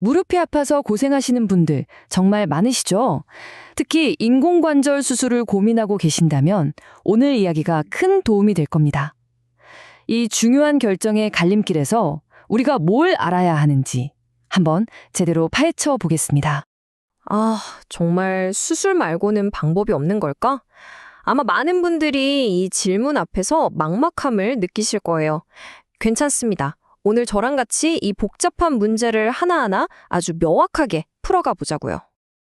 무릎이 아파서 고생하시는 분들 정말 많으시죠? 특히 인공관절 수술을 고민하고 계신다면 오늘 이야기가 큰 도움이 될 겁니다. 이 중요한 결정의 갈림길에서 우리가 뭘 알아야 하는지 한번 제대로 파헤쳐 보겠습니다. 아, 정말 수술 말고는 방법이 없는 걸까? 아마 많은 분들이 이 질문 앞에서 막막함을 느끼실 거예요. 괜찮습니다. 오늘 저랑 같이 이 복잡한 문제를 하나하나 아주 명확하게 풀어가 보자고요.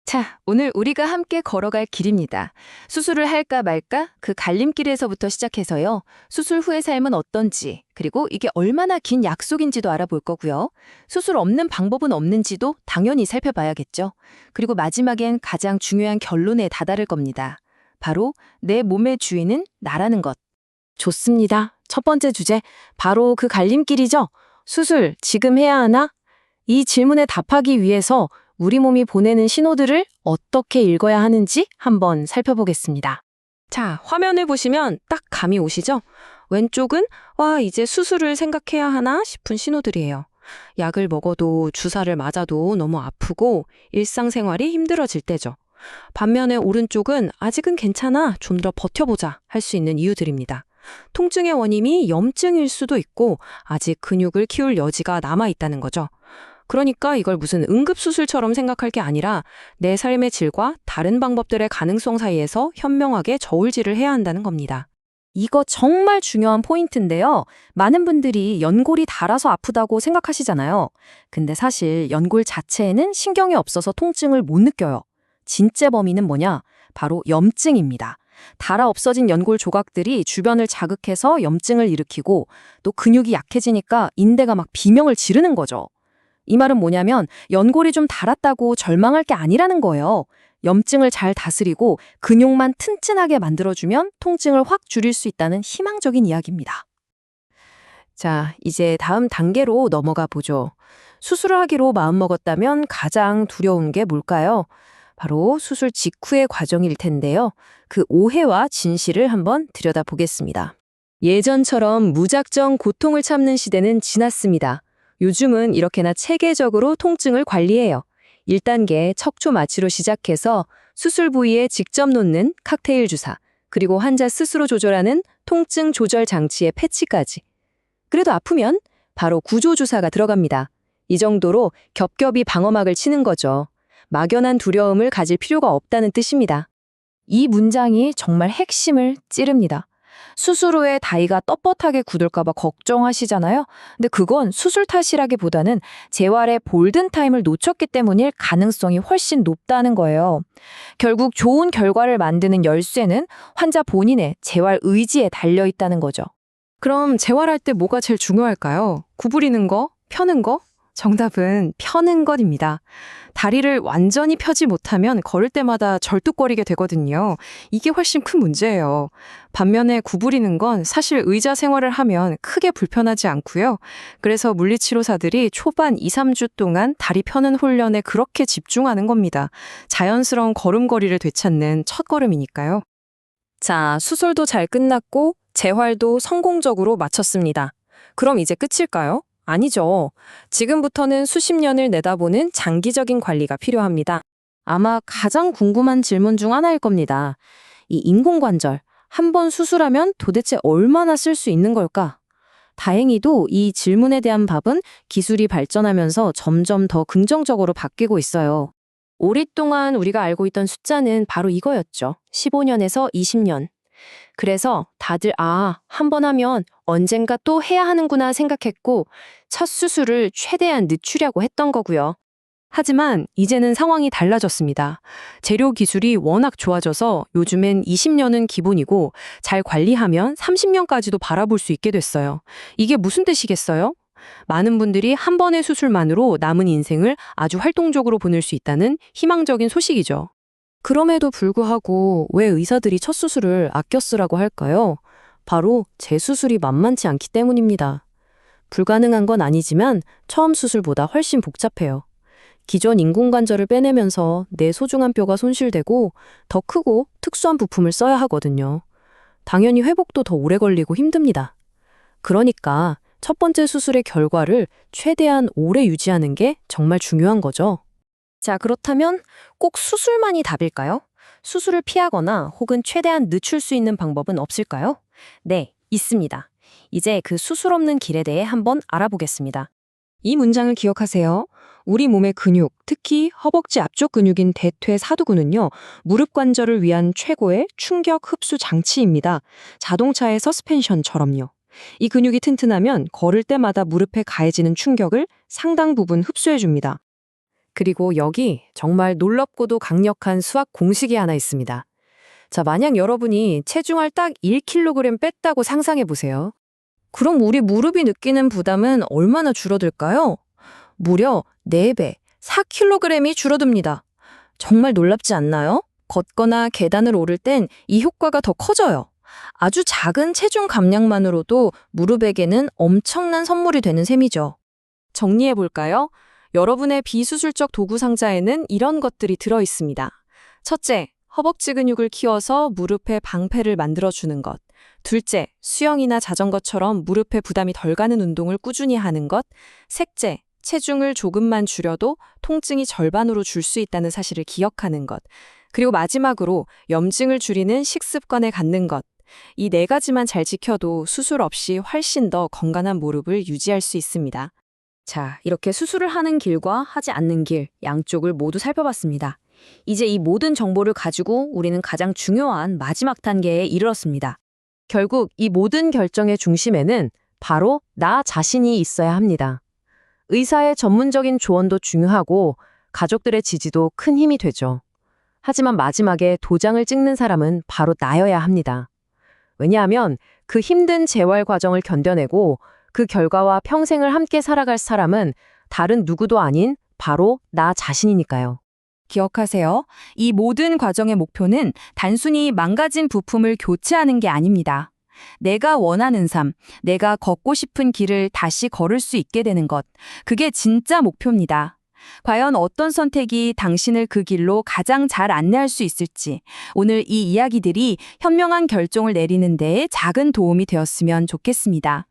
자, 오늘 우리가 함께 걸어갈 길입니다. 수술을 할까 말까 그 갈림길에서부터 시작해서요. 수술 후의 삶은 어떤지, 그리고 이게 얼마나 긴 약속인지도 알아볼 거고요. 수술 없는 방법은 없는지도 당연히 살펴봐야겠죠. 그리고 마지막엔 가장 중요한 결론에 다다를 겁니다. 바로 내 몸의 주인은 나라는 것. 좋습니다. 첫 번째 주제, 바로 그 갈림길이죠. 수술, 지금 해야 하나? 이 질문에 답하기 위해서 우리 몸이 보내는 신호들을 어떻게 읽어야 하는지 한번 살펴보겠습니다. 자, 화면을 보시면 딱 감이 오시죠? 왼쪽은 이제 수술을 생각해야 하나 싶은 신호들이에요. 약을 먹어도 주사를 맞아도 너무 아프고 일상생활이 힘들어질 때죠. 반면에 오른쪽은 아직은 괜찮아, 좀 더 버텨보자 할 수 있는 이유들입니다. 통증의 원인이 염증일 수도 있고 아직 근육을 키울 여지가 남아있다는 거죠. 그러니까 이걸 무슨 응급수술처럼 생각할 게 아니라 내 삶의 질과 다른 방법들의 가능성 사이에서 현명하게 저울질을 해야 한다는 겁니다. 이거 정말 중요한 포인트인데요. 많은 분들이 연골이 닳아서 아프다고 생각하시잖아요. 근데 사실 연골 자체에는 신경이 없어서 통증을 못 느껴요. 진짜 범인은 뭐냐? 바로 염증입니다. 닳아 없어진 연골 조각들이 주변을 자극해서 염증을 일으키고 또 근육이 약해지니까 인대가 막 비명을 지르는 거죠. 이 말은 뭐냐면 연골이 좀 닳았다고 절망할 게 아니라는 거예요. 염증을 잘 다스리고 근육만 튼튼하게 만들어주면 통증을 확 줄일 수 있다는 희망적인 이야기입니다. 자, 이제 다음 단계로 넘어가 보죠. 수술을 하기로 마음먹었다면 가장 두려운 게 뭘까요? 바로 수술 직후의 과정일 텐데요. 그 오해와 진실을 한번 들여다보겠습니다. 예전처럼 무작정 고통을 참는 시대는 지났습니다. 요즘은 이렇게나 체계적으로 통증을 관리해요. 1단계 척추 마취로 시작해서 수술 부위에 직접 놓는 칵테일 주사, 그리고 환자 스스로 조절하는 통증 조절 장치의 패치까지. 그래도 아프면 바로 구조주사가 들어갑니다. 이 정도로 겹겹이 방어막을 치는 거죠. 막연한 두려움을 가질 필요가 없다는 뜻입니다. 이 문장이 정말 핵심을 찌릅니다. 수술 후에 다리가 뻣뻣하게 굳을까 봐 걱정하시잖아요. 근데 그건 수술 탓이라기보다는 재활의 골든타임을 놓쳤기 때문일 가능성이 훨씬 높다는 거예요. 결국 좋은 결과를 만드는 열쇠는 환자 본인의 재활 의지에 달려있다는 거죠. 그럼 재활할 때 뭐가 제일 중요할까요? 구부리는 거? 펴는 거? 정답은 펴는 것입니다. 다리를 완전히 펴지 못하면 걸을 때마다 절뚝거리게 되거든요. 이게 훨씬 큰 문제예요. 반면에 구부리는 건 사실 의자 생활을 하면 크게 불편하지 않고요. 그래서 물리치료사들이 초반 2, 3주 동안 다리 펴는 훈련에 그렇게 집중하는 겁니다. 자연스러운 걸음걸이를 되찾는 첫걸음이니까요. 자, 수술도 잘 끝났고 재활도 성공적으로 마쳤습니다. 그럼 이제 끝일까요? 아니죠. 지금부터는 수십 년을 내다보는 장기적인 관리가 필요합니다. 아마 가장 궁금한 질문 중 하나일 겁니다. 이 인공관절, 한 번 수술하면 도대체 얼마나 쓸 수 있는 걸까? 다행히도 이 질문에 대한 답은 기술이 발전하면서 점점 더 긍정적으로 바뀌고 있어요. 오랫동안 우리가 알고 있던 숫자는 바로 이거였죠. 15년에서 20년. 그래서 다들 한 번 하면 언젠가 또 해야 하는구나 생각했고 첫 수술을 최대한 늦추려고 했던 거고요. 하지만 이제는 상황이 달라졌습니다. 재료 기술이 워낙 좋아져서 요즘엔 20년은 기본이고 잘 관리하면 30년까지도 바라볼 수 있게 됐어요. 이게 무슨 뜻이겠어요? 많은 분들이 한 번의 수술만으로 남은 인생을 아주 활동적으로 보낼 수 있다는 희망적인 소식이죠. 그럼에도 불구하고 왜 의사들이 첫 수술을 아껴 쓰라고 할까요? 바로 재수술이 만만치 않기 때문입니다. 불가능한 건 아니지만 처음 수술보다 훨씬 복잡해요. 기존 인공관절을 빼내면서 내 소중한 뼈가 손실되고 더 크고 특수한 부품을 써야 하거든요. 당연히 회복도 더 오래 걸리고 힘듭니다. 그러니까 첫 번째 수술의 결과를 최대한 오래 유지하는 게 정말 중요한 거죠. 자, 그렇다면 꼭 수술만이 답일까요? 수술을 피하거나 혹은 최대한 늦출 수 있는 방법은 없을까요? 네, 있습니다. 이제 그 수술 없는 길에 대해 한번 알아보겠습니다. 이 문장을 기억하세요. 우리 몸의 근육, 특히 허벅지 앞쪽 근육인 대퇴사두근은요, 무릎 관절을 위한 최고의 충격 흡수 장치입니다. 자동차의 서스펜션처럼요. 이 근육이 튼튼하면 걸을 때마다 무릎에 가해지는 충격을 상당 부분 흡수해줍니다. 그리고 여기 정말 놀랍고도 강력한 수학 공식이 하나 있습니다. 자, 만약 여러분이 체중을 딱 1kg 뺐다고 상상해 보세요. 그럼 우리 무릎이 느끼는 부담은 얼마나 줄어들까요? 무려 4배, 4kg이 줄어듭니다. 정말 놀랍지 않나요? 걷거나 계단을 오를 땐 이 효과가 더 커져요. 아주 작은 체중 감량만으로도 무릎에게는 엄청난 선물이 되는 셈이죠. 정리해 볼까요? 여러분의 비수술적 도구 상자에는 이런 것들이 들어 있습니다. 첫째, 허벅지 근육을 키워서 무릎에 방패를 만들어주는 것. 둘째, 수영이나 자전거처럼 무릎에 부담이 덜 가는 운동을 꾸준히 하는 것. 셋째, 체중을 조금만 줄여도 통증이 절반으로 줄 수 있다는 사실을 기억하는 것. 그리고 마지막으로 염증을 줄이는 식습관을 갖는 것. 이 4가지만 잘 지켜도 수술 없이 훨씬 더 건강한 무릎을 유지할 수 있습니다. 자, 이렇게 수술을 하는 길과 하지 않는 길, 양쪽을 모두 살펴봤습니다. 이제 이 모든 정보를 가지고 우리는 가장 중요한 마지막 단계에 이르렀습니다. 결국 이 모든 결정의 중심에는 바로 나 자신이 있어야 합니다. 의사의 전문적인 조언도 중요하고 가족들의 지지도 큰 힘이 되죠. 하지만 마지막에 도장을 찍는 사람은 바로 나여야 합니다. 왜냐하면 그 힘든 재활 과정을 견뎌내고 그 결과와 평생을 함께 살아갈 사람은 다른 누구도 아닌 바로 나 자신이니까요. 기억하세요. 이 모든 과정의 목표는 단순히 망가진 부품을 교체하는 게 아닙니다. 내가 원하는 삶, 내가 걷고 싶은 길을 다시 걸을 수 있게 되는 것. 그게 진짜 목표입니다. 과연 어떤 선택이 당신을 그 길로 가장 잘 안내할 수 있을지, 오늘 이 이야기들이 현명한 결정을 내리는 데에 작은 도움이 되었으면 좋겠습니다.